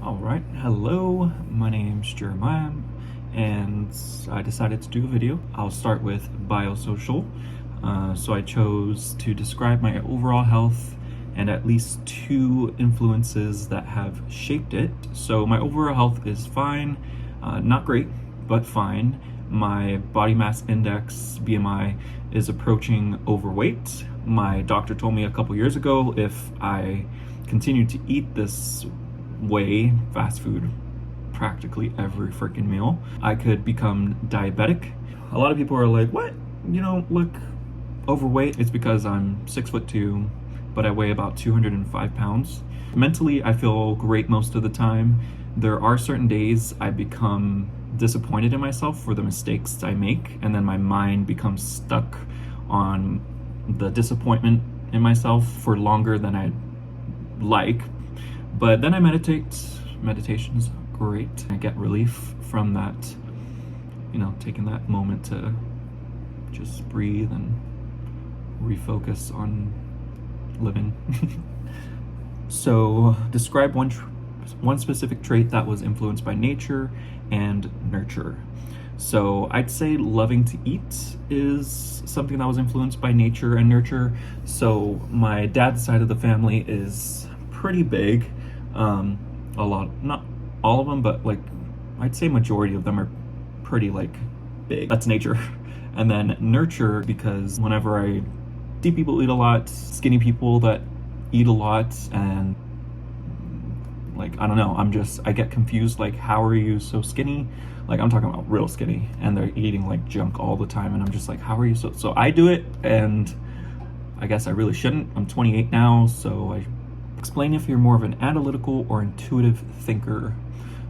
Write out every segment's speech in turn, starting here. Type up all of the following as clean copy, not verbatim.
All right, hello, my name's Jeremiah, and I decided to do a video. I'll start with Biosocial. So I chose to describe my overall health and at least two influences that have shaped it. So my overall health is fine, not great, but fine. My body mass index, BMI, is approaching overweight. My doctor told me a couple years ago if I continue to eat this way, fast food, practically every freaking meal, I could become diabetic. A lot of people are like, what? You don't look overweight. It's because I'm 6'2", but I weigh about 205 pounds. Mentally, I feel great most of the time. There are certain days I become disappointed in myself for the mistakes I make, and then my mind becomes stuck on the disappointment in myself for longer than I'd like. But then I meditate. Meditation's great. I get relief from that, taking that moment to just breathe and refocus on living. So describe one specific trait that was influenced by nature and nurture. So I'd say loving to eat is something that was influenced by nature and nurture. So my dad's side of the family is pretty big. A lot, not all of them, but I'd say majority of them are pretty big. That's nature. And then nurture, because whenever I see people eat a lot, skinny people that eat a lot, and I don't know, I get confused, how are you so skinny? I'm talking about real skinny, and they're eating junk all the time, and I'm just how are you so I do it, and I guess I really shouldn't. I'm 28 now, so explain if you're more of an analytical or intuitive thinker.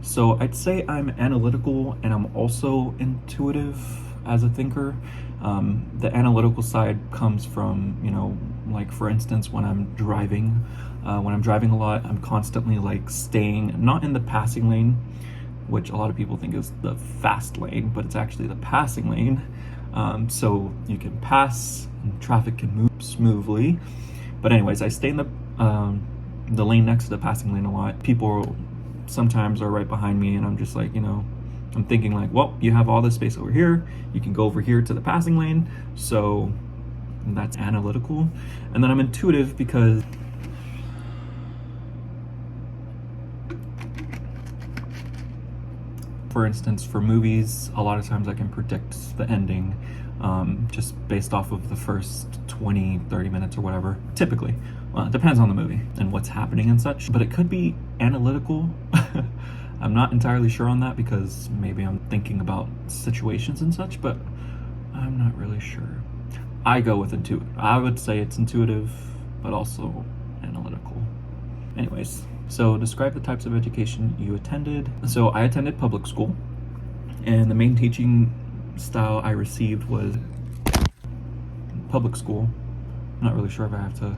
So I'd say I'm analytical, and I'm also intuitive as a thinker. The analytical side comes from, for instance, when I'm driving a lot, I'm constantly staying not in the passing lane, which a lot of people think is the fast lane, but it's actually the passing lane. So you can pass and traffic can move smoothly. But anyways, I stay in the lane next to the passing lane a lot. People sometimes are right behind me, and I'm just I'm thinking well, you have all this space over here, you can go over here to the passing lane. So that's analytical. And then I'm intuitive because for instance, for movies, a lot of times I can predict the ending just based off of the first 20-30 minutes or whatever, typically. Well, it depends on the movie and what's happening and such, but it could be analytical. I'm not entirely sure on that because maybe I'm thinking about situations and such, but I'm not really sure. I go with intuitive. I would say it's intuitive, but also analytical. Anyways, so describe the types of education you attended. So I attended public school, and the main teaching style I received was public school. I'm not really sure if I have to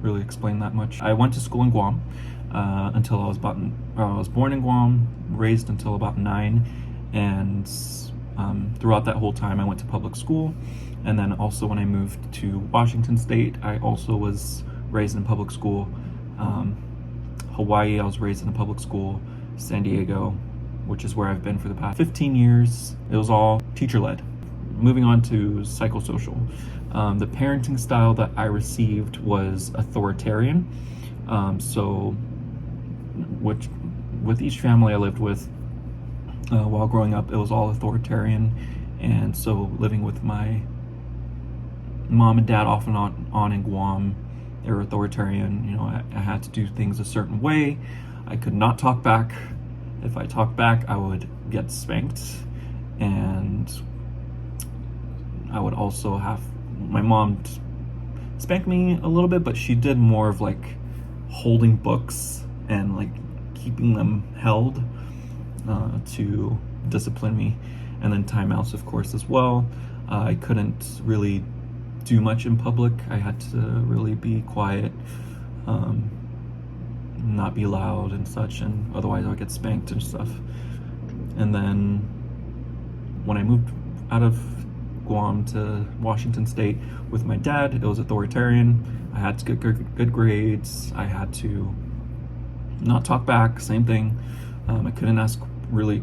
really explain that much. I went to school in Guam until I was born in Guam, raised until about 9, and throughout that whole time I went to public school. And then also when I moved to Washington State, I also was raised in public school. Hawaii, I was raised in a public school. San Diego, which is where I've been for the past 15 years. It was all teacher-led. Moving on to psychosocial. The parenting style that I received was authoritarian. So with each family I lived with while growing up, it was all authoritarian. And so living with my mom and dad off and on in Guam, they were authoritarian. I had to do things a certain way. I could not talk back. If I talked back, I would get spanked. And I would also have my mom spank me a little bit, but she did more of holding books and keeping them held to discipline me. And then timeouts, of course, as well. I couldn't really do much in public. I had to really be quiet, not be loud and such, and otherwise I would get spanked and stuff. And then when I moved out of Guam to Washington State with my dad, it was authoritarian. I had to get good grades. I had to not talk back, same thing. I couldn't ask really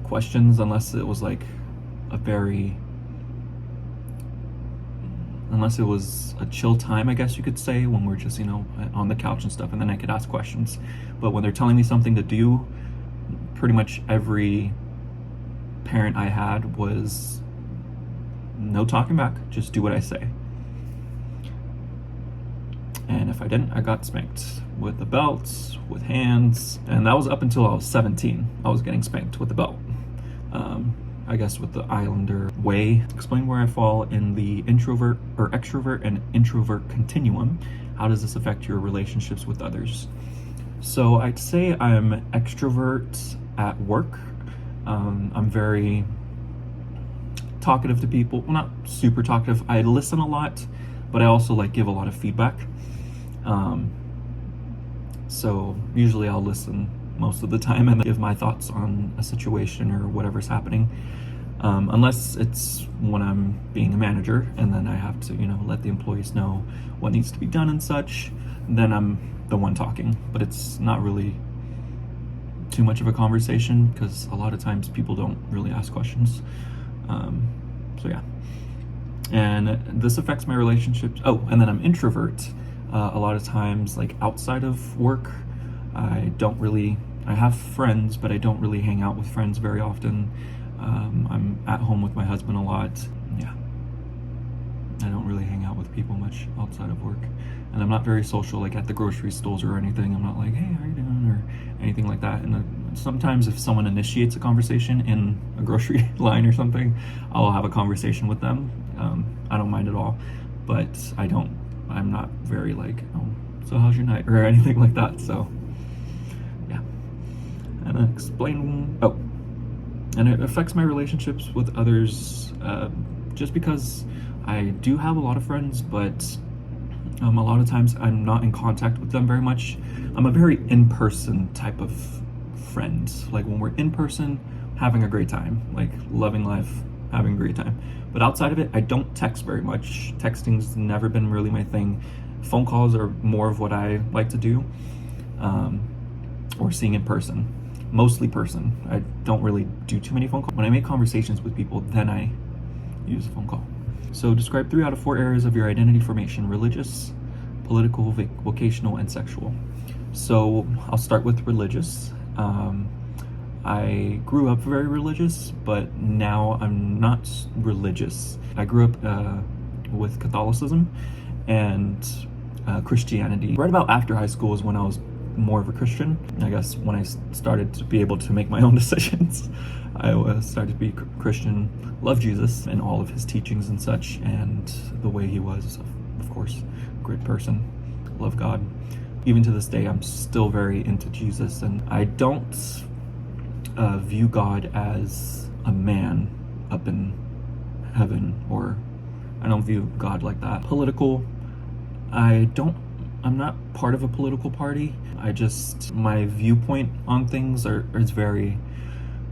questions unless it was like unless it was a chill time, I guess you could say, when we're just, on the couch and stuff, and then I could ask questions. But when they're telling me something to do, pretty much every parent I had was no talking back, just do what I say. And if I didn't, I got spanked with the belts, with hands, and that was up until I was 17. I was getting spanked with the belt. I guess with the Islander way. Explain where I fall in the introvert or extrovert and introvert continuum. How does this affect your relationships with others? So I'd say I'm extrovert at work. I'm very talkative to people. Well, not super talkative. I listen a lot, but I also give a lot of feedback. So usually I'll listen most of the time and give my thoughts on a situation or whatever's happening. Unless it's when I'm being a manager and then I have to, let the employees know what needs to be done and such, then I'm the one talking. But it's not really too much of a conversation because a lot of times people don't really ask questions. So yeah. And this affects my relationships. Oh, and then I'm introvert. A lot of times, outside of work, I have friends, but I don't really hang out with friends very often. I'm at home with my husband a lot. Yeah. I don't really hang out with people much outside of work. And I'm not very social, at the grocery stores or anything. I'm not like, hey, how you doing? Or anything like that. And sometimes if someone initiates a conversation in a grocery line or something, I'll have a conversation with them. I don't mind at all. But I'm not very oh, so how's your night? Or anything like that. So, yeah. And it affects my relationships with others just because I do have a lot of friends, but a lot of times I'm not in contact with them very much. I'm a very in-person type of friend. When we're in person, having a great time, loving life, having a great time. But outside of it, I don't text very much. Texting's never been really my thing. Phone calls are more of what I like to do, or seeing in person. Mostly person. I don't really do too many phone calls. When I make conversations with people, then I use a phone call. So describe 3 out of 4 areas of your identity formation: religious, political, vocational, and sexual. So I'll start with religious. I grew up very religious, but now I'm not religious. I grew up with Catholicism and Christianity. Right about after high school is when I was more of a Christian. I guess when I started to be able to make my own decisions, I started to be Christian, love Jesus and all of his teachings and such, and the way he was, of course, a great person, love God. Even to this day, I'm still very into Jesus, and I don't view God as a man up in heaven, or I don't view God like that. Political, I'm not part of a political party. My viewpoint on things is very,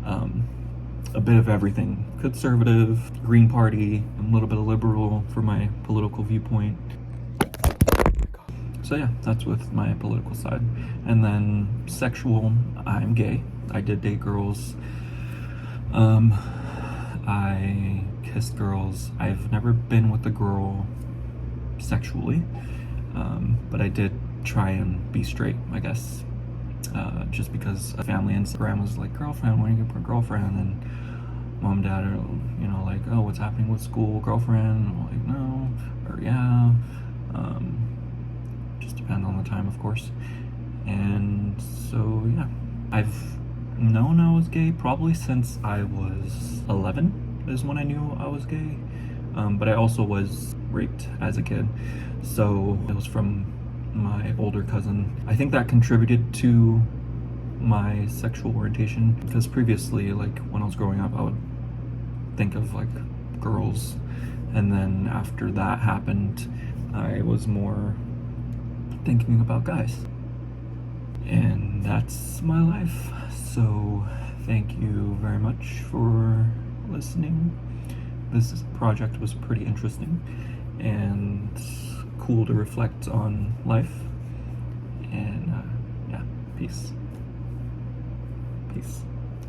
a bit of everything. Conservative, Green Party, a little bit of liberal for my political viewpoint. So yeah, that's with my political side. And then sexual, I'm gay. I did date girls. I kissed girls. I've never been with a girl sexually. But I did try and be straight, I guess, just because family and Instagram was like, girlfriend, when are you get a girlfriend? And mom and dad are, oh, what's happening with school, girlfriend? And I'm like, no, or yeah. Just depends on the time, of course. And so, yeah, I've known I was gay probably since I was 11 is when I knew I was gay. But I also was raped as a kid. So it was from my older cousin. I think that contributed to my sexual orientation, because previously, when I was growing up, I would think of girls, and then after that happened, I was more thinking about guys. And that's my life. So thank you very much for listening. This project was pretty interesting and cool to reflect on life. And yeah, peace. Peace. Peace.